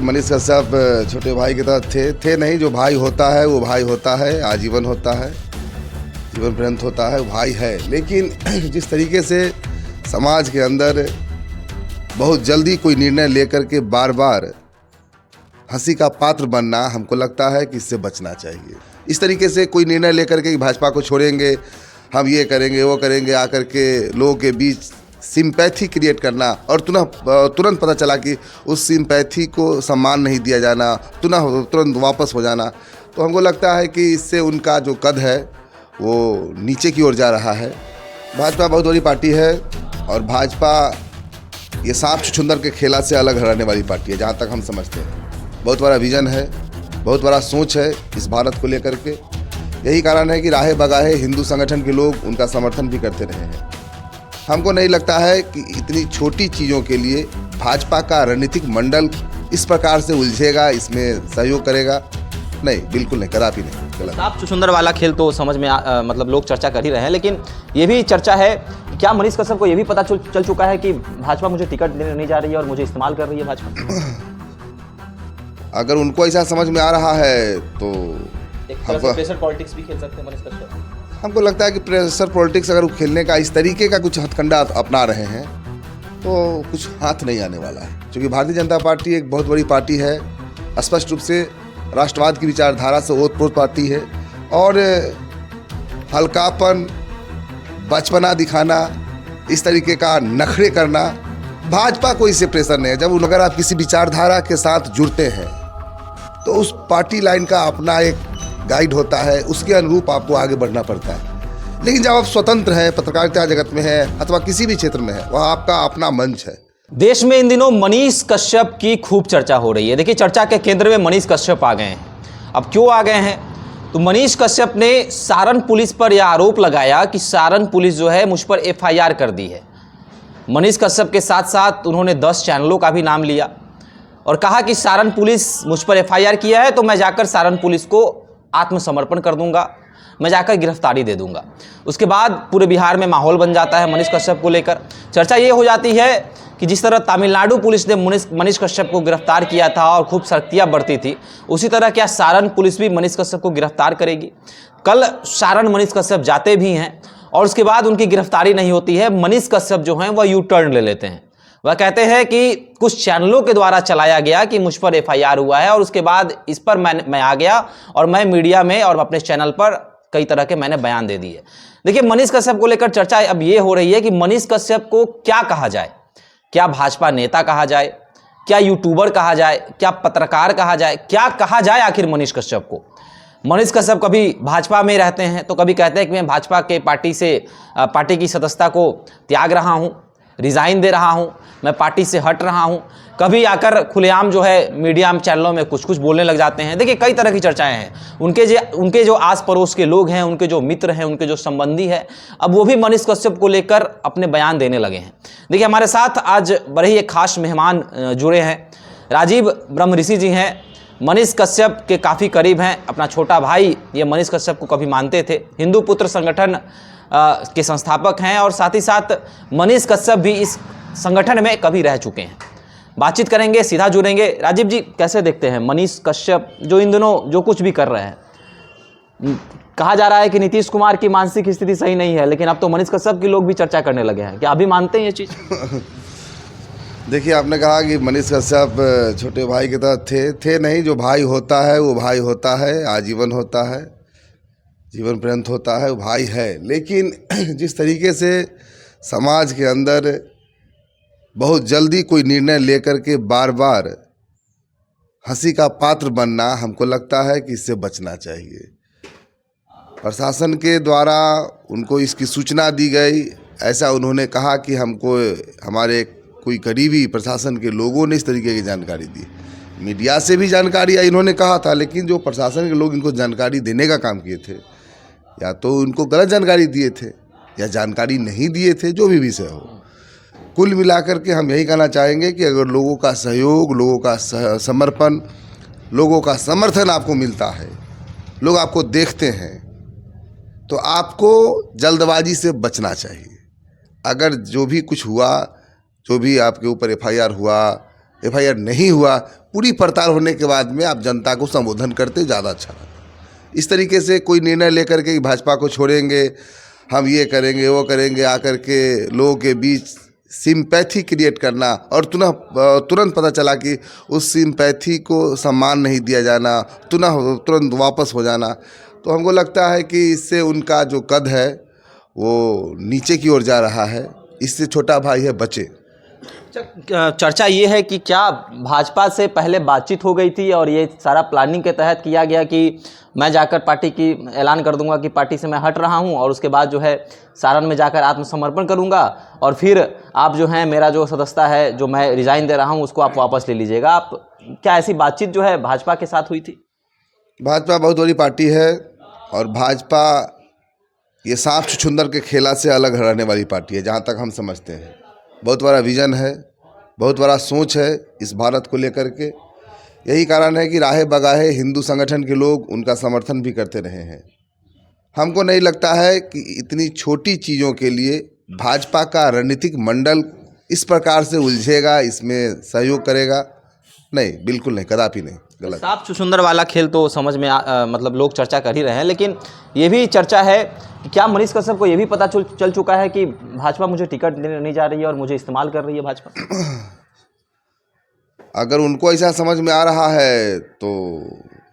मनीष कश्यप छोटे भाई की तरह थे नहीं। जो भाई होता है वो भाई होता है, आजीवन होता है, जीवन पर्यंत होता है, वो भाई है। लेकिन जिस तरीके से समाज के अंदर बहुत जल्दी कोई निर्णय लेकर के बार बार हंसी का पात्र बनना, हमको लगता है कि इससे बचना चाहिए। इस तरीके से कोई निर्णय लेकर के भाजपा को छोड़ेंगे, हम ये करेंगे वो करेंगे, आकर के लोगों के बीच सिंपैथी क्रिएट करना और तुरंत पता चला कि उस सिंपैथी को सम्मान नहीं दिया जाना, तुरंत वापस हो जाना, तो हमको लगता है कि इससे उनका जो कद है वो नीचे की ओर जा रहा है। भाजपा बहुत बड़ी पार्टी है और भाजपा ये सांप छुछुंदर के खेला से अलग रहने वाली पार्टी है, जहाँ तक हम समझते हैं। बहुत बड़ा विजन है, बहुत बड़ा सोच है इस भारत को लेकर के। यही कारण है कि राहे बगाहे हिंदू संगठन के लोग उनका समर्थन भी करते रहे हैं। हमको नहीं लगता है कि इतनी छोटी चीज़ों के लिए भाजपा का रणनीतिक मंडल इस प्रकार से उलझेगा, इसमें सहयोग करेगा। नहीं, बिल्कुल नहीं, कदापि नहीं, गलत। सांप छुछुंदर वाला खेल तो समझ में मतलब लोग चर्चा कर ही रहे हैं, लेकिन ये भी चर्चा है, क्या मनीष कश्यप को ये भी पता चल चुका है कि भाजपा मुझे टिकट देने नहीं जा रही है और मुझे इस्तेमाल कर रही है भाजपा? अगर उनको ऐसा समझ में आ रहा है तो एक तरह से प्रेशर पॉलिटिक्स भी खेल सकते हैं मनीष कश्यप। हमको लगता है कि प्रेशर पॉलिटिक्स अगर वो खेलने का इस तरीके का कुछ हथकंडा अपना रहे हैं तो कुछ हाथ नहीं आने वाला है। क्योंकि भारतीय जनता पार्टी एक बहुत बड़ी पार्टी है, स्पष्ट रूप से राष्ट्रवाद की विचारधारा से ओतप्रोत पार्टी है और हल्कापन, बचपना दिखाना, इस तरीके का नखरे करना, भाजपा को इससे प्रेशर नहीं है। जब अगर आप किसी विचारधारा के साथ जुड़ते हैं तो उस पार्टी लाइन का अपना एक गाइड होता है, उसके अनुरूप आपको आगे बढ़ना पड़ता है। लेकिन जब आप स्वतंत्र हैं, पत्रकारिता जगत में है अथवा किसी भी क्षेत्र में है, वह आपका अपना मंच है। देश में इन दिनों मनीष कश्यप की खूब चर्चा हो रही है। देखिए, चर्चा के केंद्र में मनीष कश्यप आ गए हैं। अब क्यों आ गए हैं? तो मनीष कश्यप ने सारण पुलिस पर यह आरोप लगाया कि सारण पुलिस जो है मुझ पर FIR कर दी है। मनीष कश्यप के साथ साथ उन्होंने 10 चैनलों का भी नाम लिया और कहा कि सारण पुलिस मुझ पर FIR किया है तो मैं जाकर सारण पुलिस को आत्मसमर्पण कर दूंगा, मैं जाकर गिरफ्तारी दे दूंगा। उसके बाद पूरे बिहार में माहौल बन जाता है मनीष कश्यप को लेकर। चर्चा ये हो जाती है कि जिस तरह तमिलनाडु पुलिस ने मनीष कश्यप को गिरफ्तार किया था और खूब सख्तियाँ बरती थी, उसी तरह क्या सारण पुलिस भी मनीष कश्यप को गिरफ्तार करेगी? कल सारण मनीष कश्यप जाते भी हैं और उसके बाद उनकी गिरफ्तारी नहीं होती है। मनीष कश्यप जो हैं वह U-टर्न ले लेते हैं। वह कहते हैं कि कुछ चैनलों के द्वारा चलाया गया कि मुझ पर FIR हुआ है और उसके बाद इस पर मैं आ गया और मैं मीडिया में और अपने चैनल पर कई तरह के मैंने बयान दे दिए। देखिए, मनीष कश्यप को लेकर चर्चा अब ये हो रही है कि मनीष कश्यप को क्या कहा जाए? क्या भाजपा नेता कहा जाए? क्या यूट्यूबर कहा जाए? क्या पत्रकार कहा जाए? क्या कहा जाए आखिर मनीष कश्यप को? मनीष कश्यप कभी भाजपा में रहते हैं तो कभी कहते हैं कि मैं भाजपा के पार्टी की सदस्यता को त्याग रहा हूं, रिज़ाइन दे रहा हूं, मैं पार्टी से हट रहा हूं। कभी आकर खुलेआम जो है मीडिया चैनलों में कुछ बोलने लग जाते हैं। देखिए, कई तरह की चर्चाएं हैं। उनके जो आस पड़ोस के लोग हैं, उनके जो मित्र हैं, उनके जो संबंधी हैं, अब वो भी मनीष कश्यप को लेकर अपने बयान देने लगे हैं। देखिए, हमारे साथ आज बड़े ही एक खास मेहमान जुड़े हैं। राजीव ब्रह्मऋषि जी हैं, मनीष कश्यप के काफ़ी करीब हैं, अपना छोटा भाई ये मनीष कश्यप को कभी मानते थे। हिंदू पुत्र संगठन के संस्थापक हैं और साथ ही साथ मनीष कश्यप भी इस संगठन में कभी रह चुके हैं। बातचीत करेंगे, सीधा जुड़ेंगे। राजीव जी, कैसे देखते हैं मनीष कश्यप जो इन दिनों जो कुछ भी कर रहे हैं? कहा जा रहा है कि नीतीश कुमार की मानसिक स्थिति सही नहीं है, लेकिन अब तो मनीष कश्यप के लोग भी चर्चा करने लगे हैं। क्या अभी मानते हैं ये चीज़? देखिए, आपने कहा कि मनीष कश्यप छोटे भाई की तरह थे नहीं। जो भाई होता है वो भाई होता है, आजीवन होता है, जीवन पर्यंत होता है, वो भाई है। लेकिन जिस तरीके से समाज के अंदर बहुत जल्दी कोई निर्णय लेकर के बार बार हंसी का पात्र बनना, हमको लगता है कि इससे बचना चाहिए। प्रशासन के द्वारा उनको इसकी सूचना दी गई, ऐसा उन्होंने कहा कि हमको हमारे कोई करीबी प्रशासन के लोगों ने इस तरीके की जानकारी दी। मीडिया से भी जानकारी आई, इन्होंने कहा था, लेकिन जो प्रशासन के लोग इनको जानकारी देने का काम किए थे, या तो उनको गलत जानकारी दिए थे या जानकारी नहीं दिए थे, जो भी विषय हो। कुल मिलाकर के हम यही कहना चाहेंगे कि अगर लोगों का सहयोग, लोगों का समर्पण, लोगों का समर्थन आपको मिलता है, लोग आपको देखते हैं, तो आपको जल्दबाजी से बचना चाहिए। अगर जो भी कुछ हुआ, जो भी आपके ऊपर FIR हुआ FIR नहीं हुआ, पूरी पड़ताल होने के बाद में आप जनता को संबोधन करते ज़्यादा अच्छा रहता। इस तरीके से कोई निर्णय लेकर के भाजपा को छोड़ेंगे, हम ये करेंगे वो करेंगे, आकर के लोगों के बीच सिंपैथी क्रिएट करना और तुरंत पता चला कि उस सिंपैथी को सम्मान नहीं दिया जाना, तुरंत वापस हो जाना, तो हमको लगता है कि इससे उनका जो कद है वो नीचे की ओर जा रहा है। इससे छोटा भाई है बचे। चर्चा ये है कि क्या भाजपा से पहले बातचीत हो गई थी और ये सारा प्लानिंग के तहत किया गया कि मैं जाकर पार्टी की ऐलान कर दूंगा कि पार्टी से मैं हट रहा हूं और उसके बाद जो है सारण में जाकर आत्मसमर्पण करूंगा और फिर आप जो है मेरा जो सदस्यता है जो मैं रिजाइन दे रहा हूं उसको आप वापस ले लीजिएगा। आप क्या ऐसी बातचीत जो है भाजपा के साथ हुई थी? भाजपा बहुत बड़ी पार्टी है और भाजपा ये सांप छुछुंदर के खेला से अलग रहने वाली पार्टी है, जहाँ तक हम समझते हैं। बहुत बड़ा विजन है, बहुत बड़ा सोच है इस भारत को लेकर के। यही कारण है कि राहे बगाहे हिंदू संगठन के लोग उनका समर्थन भी करते रहे हैं। हमको नहीं लगता है कि इतनी छोटी चीज़ों के लिए भाजपा का रणनीतिक मंडल इस प्रकार से उलझेगा, इसमें सहयोग करेगा। नहीं, बिल्कुल नहीं, कदापि नहीं, गलत। सांप छुछुंदर वाला खेल तो समझ में मतलब लोग चर्चा कर ही रहे हैं, लेकिन ये भी चर्चा है कि क्या मनीष कश्यप को ये भी पता चल चुका है कि भाजपा मुझे टिकट देने नहीं जा रही है और मुझे इस्तेमाल कर रही है भाजपा? अगर उनको ऐसा समझ में आ रहा है तो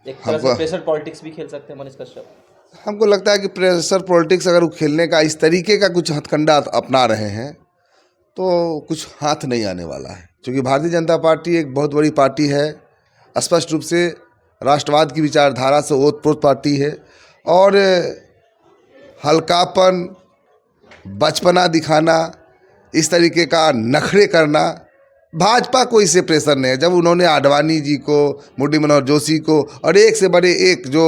एक तरह से प्रेशर पॉलिटिक्स भी खेल सकते हैं मनीष कश्यप। हमको लगता है कि प्रेशर पॉलिटिक्स अगर वो खेलने का इस तरीके का कुछ हथकंडा अपना रहे हैं तो कुछ हाथ नहीं आने वाला है, क्योंकि भारतीय जनता पार्टी एक बहुत बड़ी पार्टी है, स्पष्ट रूप से राष्ट्रवाद की विचारधारा से ओतप्रोत पार्टी है और हल्कापन, बचपना दिखाना, इस तरीके का नखरे करना भाजपा को इससे प्रेशर नहीं है। जब उन्होंने आडवाणी जी को, मुरली मनोहर जोशी को और एक से बड़े एक जो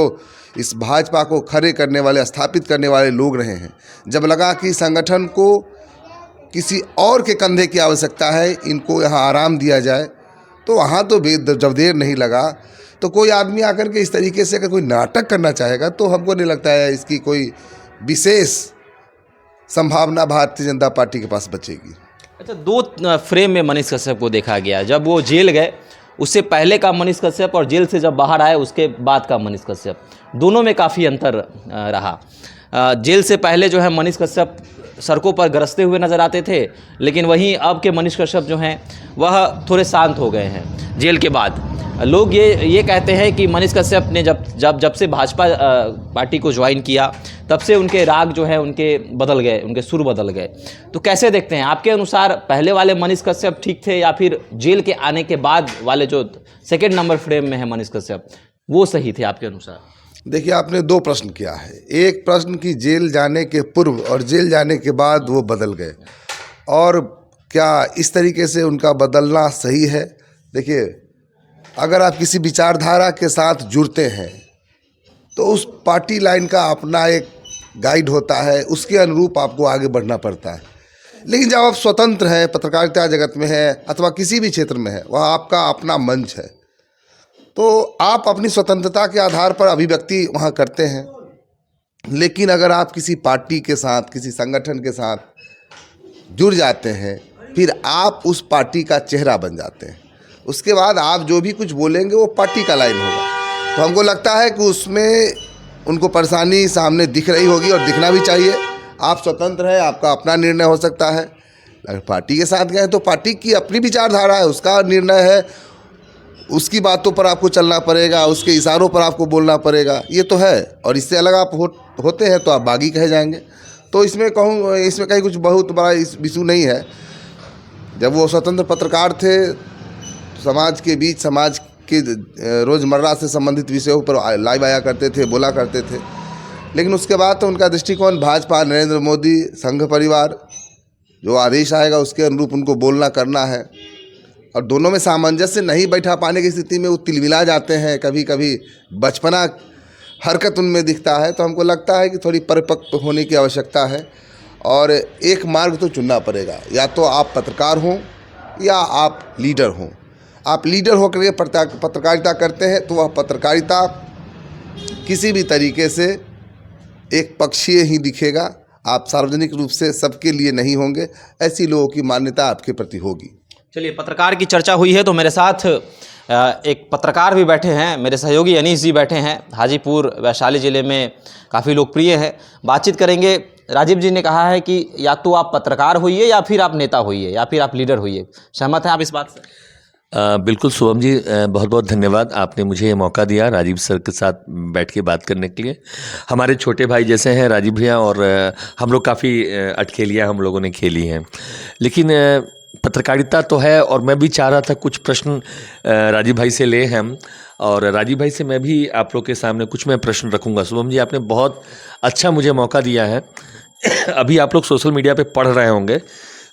इस भाजपा को खड़े करने वाले, स्थापित करने वाले लोग रहे हैं, जब लगा कि संगठन को किसी और के कंधे की आवश्यकता है, इनको यहाँ आराम दिया जाए, तो वहाँ तो जब देर नहीं लगा तो कोई आदमी आकर के इस तरीके से अगर कोई नाटक करना चाहेगा तो हमको नहीं लगता है इसकी कोई विशेष संभावना भारतीय जनता पार्टी के पास बचेगी। अच्छा, दो फ्रेम में मनीष कश्यप को देखा गया। जब वो जेल गए उससे पहले का मनीष कश्यप और जेल से जब बाहर आए उसके बाद का मनीष कश्यप, दोनों में काफ़ी अंतर रहा। जेल से पहले जो है मनीष कश्यप सड़कों पर गरजते हुए नज़र आते थे, लेकिन वहीं अब के मनीष कश्यप जो हैं वह थोड़े शांत हो गए हैं जेल के बाद। लोग ये कहते हैं कि मनीष कश्यप ने जब से भाजपा पार्टी को ज्वाइन किया तब से उनके राग जो है उनके बदल गए, उनके सुर बदल गए। तो कैसे देखते हैं आपके अनुसार, पहले वाले मनीष कश्यप ठीक थे या फिर जेल के आने के बाद वाले जो सेकेंड नंबर फ्रेम में है मनीष कश्यप वो सही थे आपके अनुसार? देखिए, आपने दो प्रश्न किया है। एक प्रश्न कि जेल जाने के पूर्व और जेल जाने के बाद वो बदल गए, और क्या इस तरीके से उनका बदलना सही है? देखिए, अगर आप किसी विचारधारा के साथ जुड़ते हैं तो उस पार्टी लाइन का अपना एक गाइड होता है, उसके अनुरूप आपको आगे बढ़ना पड़ता है। लेकिन जब आप स्वतंत्र हैं, पत्रकारिता जगत में हैं अथवा किसी भी क्षेत्र में है, वह आपका अपना मंच है, तो आप अपनी स्वतंत्रता के आधार पर अभिव्यक्ति वहाँ करते हैं। लेकिन अगर आप किसी पार्टी के साथ, किसी संगठन के साथ जुड़ जाते हैं, फिर आप उस पार्टी का चेहरा बन जाते हैं। उसके बाद आप जो भी कुछ बोलेंगे वो पार्टी का लाइन होगा। तो हमको लगता है कि उसमें उनको परेशानी सामने दिख रही होगी और दिखना भी चाहिए। आप स्वतंत्र हैं, आपका अपना निर्णय हो सकता है। अगर पार्टी के साथ गए तो पार्टी की अपनी विचारधारा है, उसका निर्णय है, उसकी बातों पर आपको चलना पड़ेगा, उसके इशारों पर आपको बोलना पड़ेगा, ये तो है। और इससे अलग आप होते हैं तो आप बागी कहे जाएंगे। तो इसमें कहीं कुछ बहुत बड़ा इशू नहीं है। जब वो स्वतंत्र पत्रकार थे, समाज के बीच, समाज के रोज़मर्रा से संबंधित विषयों पर लाइव आया करते थे, बोला करते थे। लेकिन उसके बाद तो उनका दृष्टिकोण भाजपा, नरेंद्र मोदी, संघ परिवार, जो आदेश आएगा उसके अनुरूप उनको बोलना करना है। और दोनों में सामंजस्य नहीं बैठा पाने की स्थिति में वो तिलमिला जाते हैं, कभी कभी बचपना हरकत उनमें दिखता है। तो हमको लगता है कि थोड़ी परिपक्व होने की आवश्यकता है और एक मार्ग तो चुनना पड़ेगा। या तो आप पत्रकार हों या आप लीडर हों। आप लीडर होकर के पत्रकारिता करते हैं तो वह पत्रकारिता किसी भी तरीके से एक पक्षीय ही दिखेगा। आप सार्वजनिक रूप से सबके लिए नहीं होंगे, ऐसी लोगों की मान्यता आपके प्रति होगी। चलिए, पत्रकार की चर्चा हुई है तो मेरे साथ एक पत्रकार भी बैठे हैं, मेरे सहयोगी अनीस जी बैठे हैं। हाजीपुर वैशाली ज़िले में काफ़ी लोकप्रिय है। बातचीत करेंगे। राजीव जी ने कहा है कि या तो आप पत्रकार होइए या फिर आप नेता होइए या फिर आप लीडर होइए। सहमत हैं आप इस बात से? बिल्कुल शुभम जी, बहुत बहुत धन्यवाद, आपने मुझे ये मौका दिया राजीव सर के साथ बैठ के बात करने के लिए। हमारे छोटे भाई जैसे हैं राजीव भैया, और हम लोग काफ़ी अटखेलियाँ हम लोगों ने खेली हैं, लेकिन पत्रकारिता तो है। और मैं भी चाह रहा था कुछ प्रश्न राजीव भाई से ले हम, और राजीव भाई से मैं भी आप लोग के सामने कुछ मैं प्रश्न रखूँगा। शुभम जी, आपने बहुत अच्छा मुझे मौका दिया है। अभी आप लोग सोशल मीडिया पे पढ़ रहे होंगे,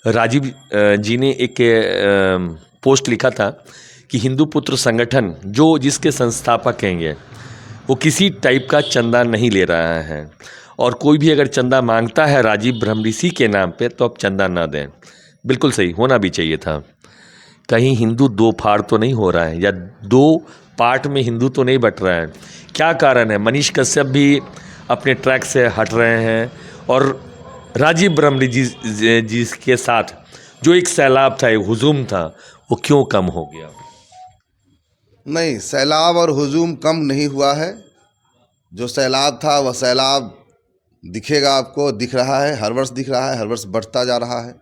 राजीव जी ने एक पोस्ट लिखा था कि हिंदू पुत्र संगठन जो जिसके संस्थापक हैं ये, वो किसी टाइप का चंदा नहीं ले रहा है, और कोई भी अगर चंदा मांगता है राजीव ब्रह्मऋषि के नाम पे तो आप चंदा ना दें। बिल्कुल सही, होना भी चाहिए था। कहीं हिंदू दो फाड़ तो नहीं हो रहा है, या दो पार्ट में हिंदू तो नहीं बट रहा है? क्या कारण है? मनीष कश्यप भी अपने ट्रैक से हट रहे हैं, और राजीव ब्रह्मऋषि जी के साथ जो एक सैलाब था, एक हुजूम था, वो क्यों कम हो गया? नहीं, सैलाब और हुजूम कम नहीं हुआ है। जो सैलाब था वह सैलाब दिखेगा आपको, दिख रहा है, हर वर्ष दिख रहा है, हर वर्ष बढ़ता जा रहा है।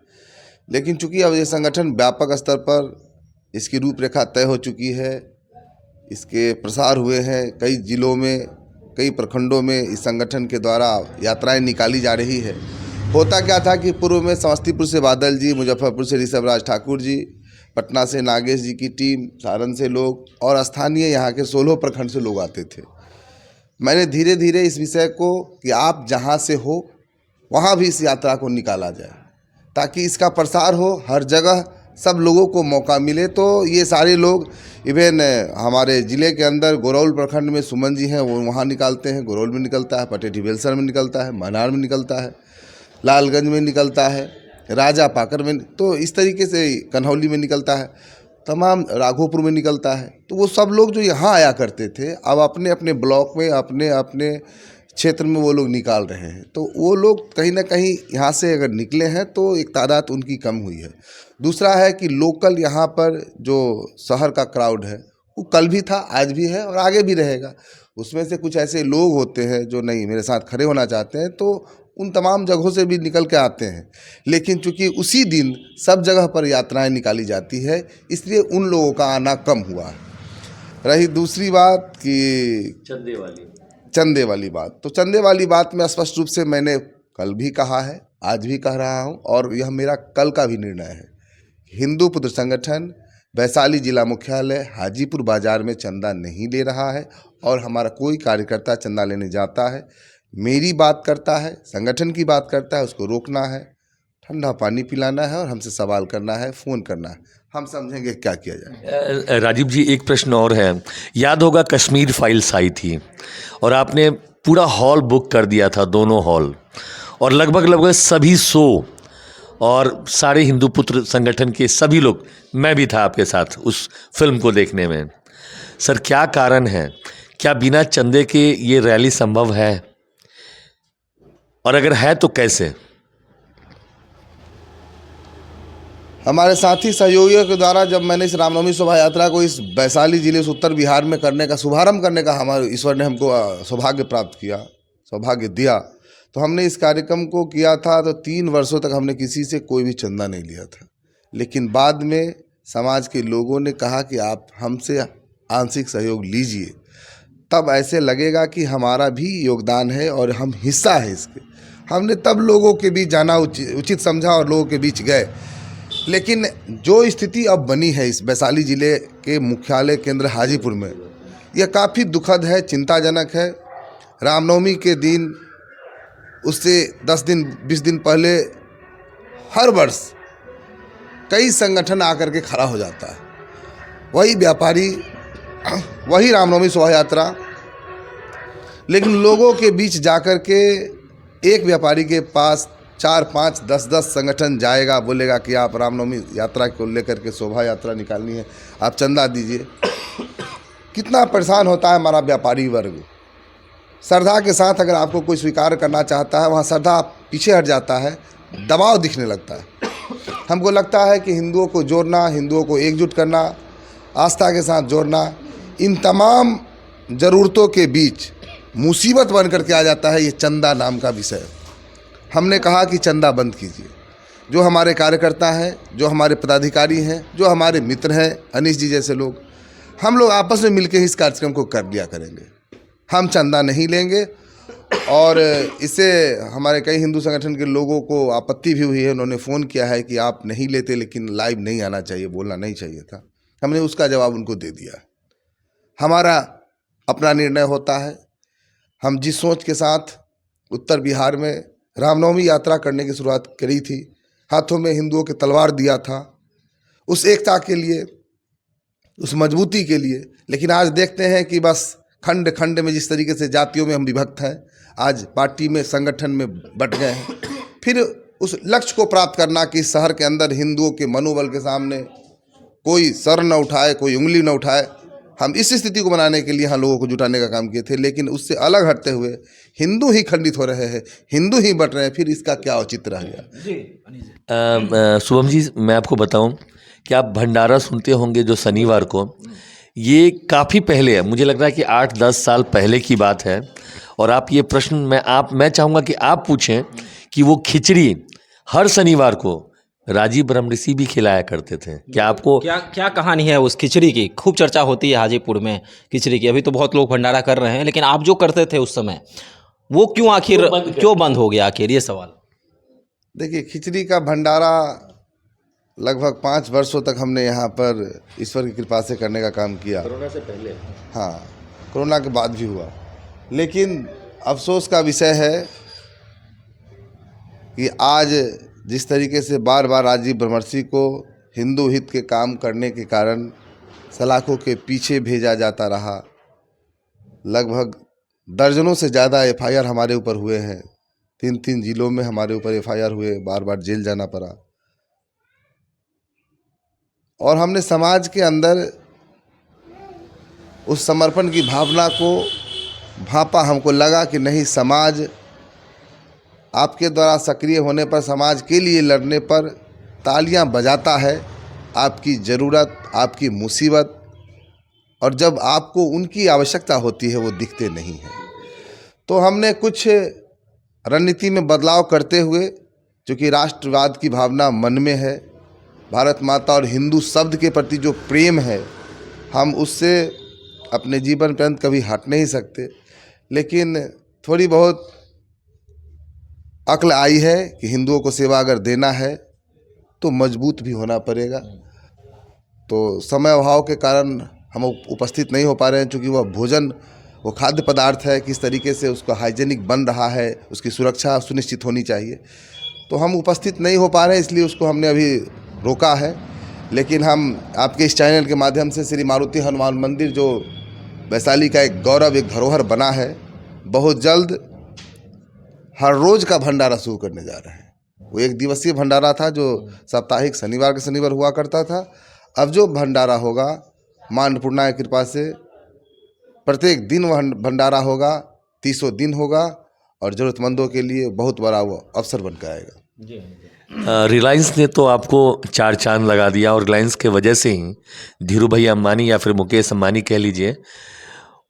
लेकिन चूंकि अब ये संगठन व्यापक स्तर पर इसकी रूपरेखा तय हो चुकी है, इसके प्रसार हुए हैं कई जिलों में, कई प्रखंडों में इस संगठन के द्वारा यात्राएं निकाली जा रही है। होता क्या था कि पूर्व में समस्तीपुर से बादल जी, मुजफ्फरपुर से ऋषभ राज ठाकुर जी, पटना से नागेश जी की टीम, सारण से लोग, और स्थानीय यहाँ के 16 प्रखंड से लोग आते थे। मैंने धीरे धीरे इस विषय को कि आप जहाँ से हो वहाँ भी इस यात्रा को निकाला जाए, ताकि इसका प्रसार हो, हर जगह सब लोगों को मौका मिले। तो ये सारे लोग, इवन हमारे ज़िले के अंदर गोरौल प्रखंड में सुमन जी हैं, वो वहाँ निकालते हैं, गोरौल में निकलता है, पटेटी बेलसर में निकलता है, मनार में निकलता है, लालगंज में निकलता है, राजा पाकर में, तो इस तरीके से कन्हौली में निकलता है, तमाम राघोपुर में निकलता है। तो वो सब लोग जो यहाँ आया करते थे, अब अपने अपने ब्लॉक में, अपने अपने क्षेत्र में वो लोग निकाल रहे हैं। तो वो लोग कहीं ना कहीं यहाँ से अगर निकले हैं तो एक तादाद उनकी कम हुई है। दूसरा है कि लोकल यहाँ पर जो शहर का क्राउड है वो कल भी था, आज भी है और आगे भी रहेगा। उसमें से कुछ ऐसे लोग होते हैं जो नहीं मेरे साथ खड़े होना चाहते हैं, तो उन तमाम जगहों से भी निकल के आते हैं। लेकिन चूंकि उसी दिन सब जगह पर यात्राएं निकाली जाती है, इसलिए उन लोगों का आना कम हुआ है। रही दूसरी बात कि चंदे वाली बात, तो चंदे वाली बात में स्पष्ट रूप से मैंने कल भी कहा है, आज भी कह रहा हूं, और यह मेरा कल का भी निर्णय है। हिंदू पुत्र संगठन वैशाली जिला मुख्यालय हाजीपुर बाजार में चंदा नहीं ले रहा है, और हमारा कोई कार्यकर्ता चंदा लेने जाता है, मेरी बात करता है, संगठन की बात करता है, उसको रोकना है, ठंडा पानी पिलाना है और हमसे सवाल करना है, फ़ोन करना है, हम समझेंगे क्या किया जाए। राजीव जी, एक प्रश्न और है। याद होगा कश्मीर फाइल्स आई थी और आपने पूरा हॉल बुक कर दिया था, दोनों हॉल, और लगभग सभी शो और सारे हिंदू पुत्र संगठन के सभी लोग, मैं भी था आपके साथ उस फिल्म को देखने में। सर, क्या कारण है? क्या बिना चंदे के ये रैली संभव है, और अगर है तो कैसे? हमारे साथी सहयोगियों के द्वारा जब मैंने इस रामनवमी शोभा यात्रा को इस वैशाली जिले से उत्तर बिहार में करने का शुभारंभ करने का हमारे ईश्वर ने हमको सौभाग्य प्राप्त किया, सौभाग्य दिया, तो हमने इस कार्यक्रम को किया था। तो 3 वर्षों तक हमने किसी से कोई भी चंदा नहीं लिया था। लेकिन बाद में समाज के लोगों ने कहा कि आप हमसे आंशिक सहयोग लीजिए, तब ऐसे लगेगा कि हमारा भी योगदान है और हम हिस्सा है इसके। हमने तब लोगों के बीच जाना उचित समझा और लोगों के बीच गए। लेकिन जो स्थिति अब बनी है इस वैशाली ज़िले के मुख्यालय केंद्र हाजीपुर में, यह काफ़ी दुखद है, चिंताजनक है। रामनवमी के दिन, उससे 10 दिन 20 दिन पहले हर वर्ष कई संगठन आकर के खड़ा हो जाता है, वही व्यापारी, वही रामनवमी शोभा यात्रा, लेकिन लोगों के बीच जाकर के एक व्यापारी के पास 4, 5, 10 संगठन जाएगा, बोलेगा कि आप रामनवमी यात्रा को लेकर के शोभा यात्रा निकालनी है, आप चंदा दीजिए। कितना परेशान होता है हमारा व्यापारी वर्ग। श्रद्धा के साथ अगर आपको कोई स्वीकार करना चाहता है, वहाँ श्रद्धा पीछे हट जाता है, दबाव दिखने लगता है। हमको लगता है कि हिंदुओं को जोड़ना, हिंदुओं को एकजुट करना, आस्था के साथ जोड़ना, इन तमाम ज़रूरतों के बीच मुसीबत बन कर के आ जाता है ये चंदा नाम का विषय। हमने कहा कि चंदा बंद कीजिए। जो हमारे कार्यकर्ता हैं, जो हमारे पदाधिकारी हैं, जो हमारे मित्र हैं, अनीश जी जैसे लोग, हम लोग आपस में मिलकर इस कार्यक्रम को कर लिया करेंगे। हम चंदा नहीं लेंगे। और इससे हमारे कई हिंदू संगठन के लोगों को आपत्ति भी हुई है। उन्होंने फ़ोन किया है कि आप नहीं लेते, लेकिन लाइव नहीं आना चाहिए, बोलना नहीं चाहिए था। हमने उसका जवाब उनको दे दिया। हमारा अपना निर्णय होता है। हम जिस सोच के साथ उत्तर बिहार में रामनवमी यात्रा करने की शुरुआत करी थी, हाथों में हिंदुओं के तलवार दिया था, उस एकता के लिए, उस मजबूती के लिए। लेकिन आज देखते हैं कि बस खंड खंड में जिस तरीके से जातियों में हम विभक्त हैं, आज पार्टी में, संगठन में बट गए हैं। फिर उस लक्ष्य को प्राप्त करना कि इस शहर के अंदर हिंदुओं के मनोबल के सामने कोई सर न उठाए, कोई उंगली न उठाए, हम इस स्थिति को बनाने के लिए हम लोगों को जुटाने का काम किए थे। लेकिन उससे अलग हटते हुए हिंदू ही खंडित हो रहे हैं, हिंदू ही बट रहे हैं, फिर इसका क्या औचित्य रह गया। शुभम जी, मैं आपको बताऊं कि आप भंडारा सुनते होंगे जो शनिवार को, ये काफ़ी पहले है, मुझे लग रहा है कि 8-10 साल पहले की बात है। और आप ये प्रश्न मैं चाहूँगा कि आप पूछें कि वो खिचड़ी हर शनिवार को राजीव ब्रह्मऋषि भी खिलाया करते थे। क्या आपको क्या कहानी है उस खिचड़ी की? खूब चर्चा होती है हाजीपुर में खिचड़ी की। अभी तो बहुत लोग भंडारा कर रहे हैं, लेकिन आप जो करते थे उस समय, वो क्यों बंद हो गया आखिर, ये सवाल। देखिए, खिचड़ी का भंडारा लगभग 5 वर्षों तक हमने यहाँ पर ईश्वर की कृपा से करने का काम किया। कोरोना से पहले? हाँ, कोरोना के बाद भी हुआ। लेकिन अफसोस का विषय है कि आज जिस तरीके से बार बार राजीव ब्रह्मऋषि को हिंदू हित के काम करने के कारण सलाखों के पीछे भेजा जाता रहा। लगभग दर्जनों से ज़्यादा एफआईआर हमारे ऊपर हुए हैं। 3 जिलों में हमारे ऊपर एफआईआर हुए, बार बार जेल जाना पड़ा। और हमने समाज के अंदर उस समर्पण की भावना को भांपा। हमको लगा कि नहीं, समाज आपके द्वारा सक्रिय होने पर, समाज के लिए लड़ने पर तालियां बजाता है। आपकी ज़रूरत, आपकी मुसीबत, और जब आपको उनकी आवश्यकता होती है वो दिखते नहीं हैं। तो हमने कुछ रणनीति में बदलाव करते हुए, चूँकि राष्ट्रवाद की भावना मन में है, भारत माता और हिंदू शब्द के प्रति जो प्रेम है, हम उससे अपने जीवन पर्यंत कभी हट नहीं सकते। लेकिन थोड़ी बहुत अक्ल आई है कि हिंदुओं को सेवा अगर देना है तो मजबूत भी होना पड़ेगा। तो समय अभाव के कारण हम उपस्थित नहीं हो पा रहे हैं, चूँकि वह भोजन, वो खाद्य पदार्थ है, किस तरीके से उसका हाइजेनिक बन रहा है, उसकी सुरक्षा सुनिश्चित होनी चाहिए। तो हम उपस्थित नहीं हो पा रहे हैं, इसलिए उसको हमने अभी रोका है। लेकिन हम आपके इस चैनल के माध्यम से श्री मारुति हनुमान मंदिर, जो वैशाली का एक गौरव, एक धरोहर बना है, बहुत जल्द हर रोज़ का भंडारा शुरू करने जा रहे हैं। वो 1 दिवसीय भंडारा था जो साप्ताहिक शनिवार के शनिवार हुआ करता था। अब जो भंडारा होगा, मां अन्नपूर्णा की कृपा से प्रत्येक दिन वह भंडारा होगा, 30 दिन होगा, और ज़रूरतमंदों के लिए बहुत बड़ा वो अवसर बन कर आएगा। रिलायंस ने तो आपको 4 चांद लगा दिया, और रिलायंस के वजह से ही धीरू भाई अंबानी या फिर मुकेश अंबानी कह लीजिए,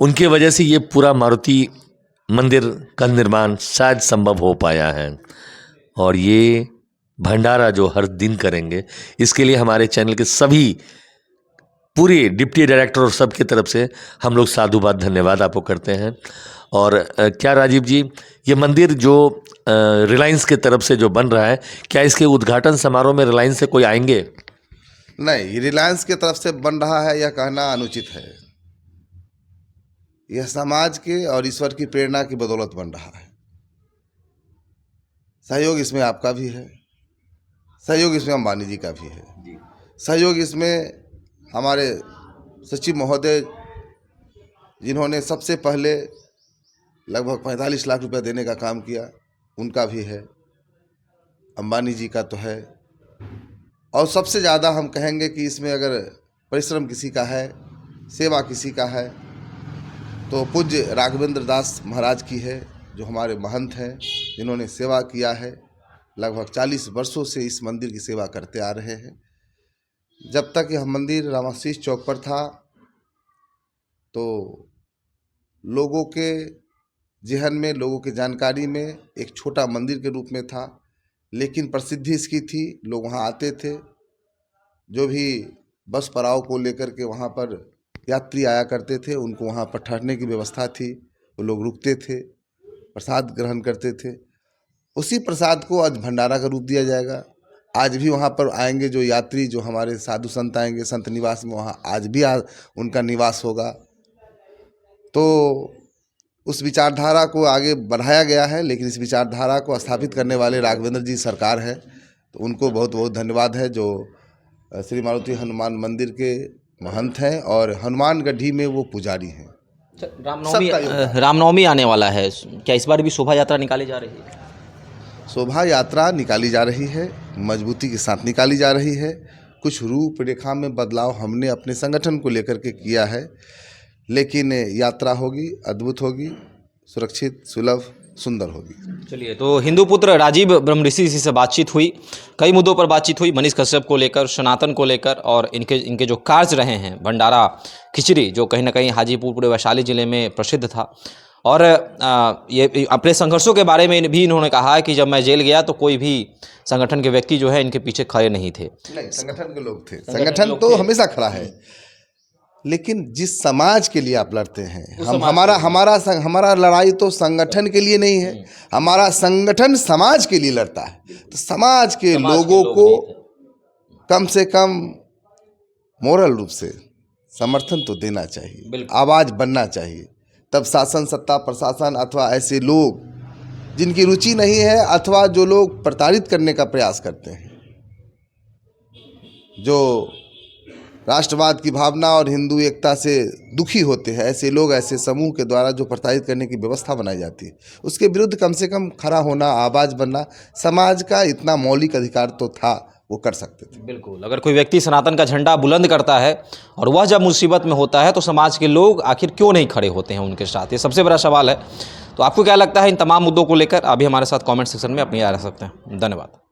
उनके वजह से ये पूरा मारुति मंदिर का निर्माण शायद संभव हो पाया है। और ये भंडारा जो हर दिन करेंगे, इसके लिए हमारे चैनल के सभी पूरे डिप्टी डायरेक्टर और सब की तरफ से हम लोग साधुवाद धन्यवाद आपको करते हैं। और क्या राजीव जी, ये मंदिर जो रिलायंस के तरफ से जो बन रहा है, क्या इसके उद्घाटन समारोह में रिलायंस से कोई आएंगे? नहीं, रिलायंस की तरफ से बन रहा है यह कहना अनुचित है। यह समाज के और ईश्वर की प्रेरणा की बदौलत बन रहा है। सहयोग इसमें आपका भी है, सहयोग इसमें अंबानी जी का भी है, सहयोग इसमें हमारे सचिव महोदय जिन्होंने सबसे पहले लगभग 45 लाख रुपए देने का काम किया, उनका भी है, अंबानी जी का तो है। और सबसे ज़्यादा हम कहेंगे कि इसमें अगर परिश्रम किसी का है, सेवा किसी का है, तो पूज्य राघवेंद्र दास महाराज की है, जो हमारे महंत हैं, जिन्होंने सेवा किया है। लगभग 40 वर्षों से इस मंदिर की सेवा करते आ रहे हैं। जब तक यह मंदिर रामाशीष चौक पर था तो लोगों के जहन में, लोगों की जानकारी में एक छोटा मंदिर के रूप में था, लेकिन प्रसिद्धि इसकी थी। लोग वहाँ आते थे, जो भी बस पड़ाव को लेकर के वहाँ पर यात्री आया करते थे, उनको वहाँ पर ठहरने की व्यवस्था थी। वो लोग रुकते थे, प्रसाद ग्रहण करते थे। उसी प्रसाद को आज भंडारा का रूप दिया जाएगा। आज भी वहाँ पर आएंगे जो यात्री, जो हमारे साधु संत आएंगे संत निवास में, वहाँ आज भी उनका निवास होगा। तो उस विचारधारा को आगे बढ़ाया गया है, लेकिन इस विचारधारा को स्थापित करने वाले राघवेंद्र जी सरकार है, तो उनको बहुत बहुत धन्यवाद है, जो श्री मारुति हनुमान मंदिर के महंत हैं और हनुमान गढ़ी में वो पुजारी हैं। रामनवमी आने वाला है, क्या इस बार भी शोभा यात्रा निकाली जा रही है? शोभा यात्रा निकाली जा रही है, मजबूती के साथ निकाली जा रही है। कुछ रूपरेखा में बदलाव हमने अपने संगठन को लेकर के किया है, लेकिन यात्रा होगी, अद्भुत होगी, सुरक्षित, सुलभ, सुंदर होगी। चलिए, तो हिंदू पुत्र राजीव ब्रह्मऋषि जी से बातचीत हुई, कई मुद्दों पर बातचीत हुई, मनीष कश्यप को लेकर, सनातन को लेकर, और इनके जो कार्य रहे हैं, भंडारा खिचड़ी जो कहीं ना कहीं हाजीपुर पूरे वैशाली ज़िले में प्रसिद्ध था। और ये अपने संघर्षों के बारे में भी इन्होंने कहा कि जब मैं जेल गया तो कोई भी संगठन के व्यक्ति जो है इनके पीछे खड़े नहीं थे। नहीं, संगठन के लोग थे। संगठन तो हमेशा खड़ा है, लेकिन जिस समाज के लिए आप लड़ते हैं, हमारा लड़ाई तो संगठन के लिए नहीं है, हमारा संगठन समाज के लिए लड़ता है। तो समाज के लोगों को कम से कम मोरल रूप से समर्थन तो देना चाहिए, आवाज़ बनना चाहिए। तब शासन, सत्ता, प्रशासन अथवा ऐसे लोग जिनकी रुचि नहीं है, अथवा जो लोग प्रताड़ित करने का प्रयास करते हैं, जो राष्ट्रवाद की भावना और हिंदू एकता से दुखी होते हैं, ऐसे लोग, ऐसे समूह के द्वारा जो प्रताड़ित करने की व्यवस्था बनाई जाती है, उसके विरुद्ध कम से कम खड़ा होना, आवाज़ बनना, समाज का इतना मौलिक अधिकार तो था, वो कर सकते थे। बिल्कुल, अगर कोई व्यक्ति सनातन का झंडा बुलंद करता है और वह जब मुसीबत में होता है तो समाज के लोग आखिर क्यों नहीं खड़े होते हैं उनके साथ, ये सबसे बड़ा सवाल है। तो आपको क्या लगता है इन तमाम मुद्दों को लेकर? अभी हमारे साथ कमेंट सेक्शन में अपनी राय रख सकते हैं। धन्यवाद।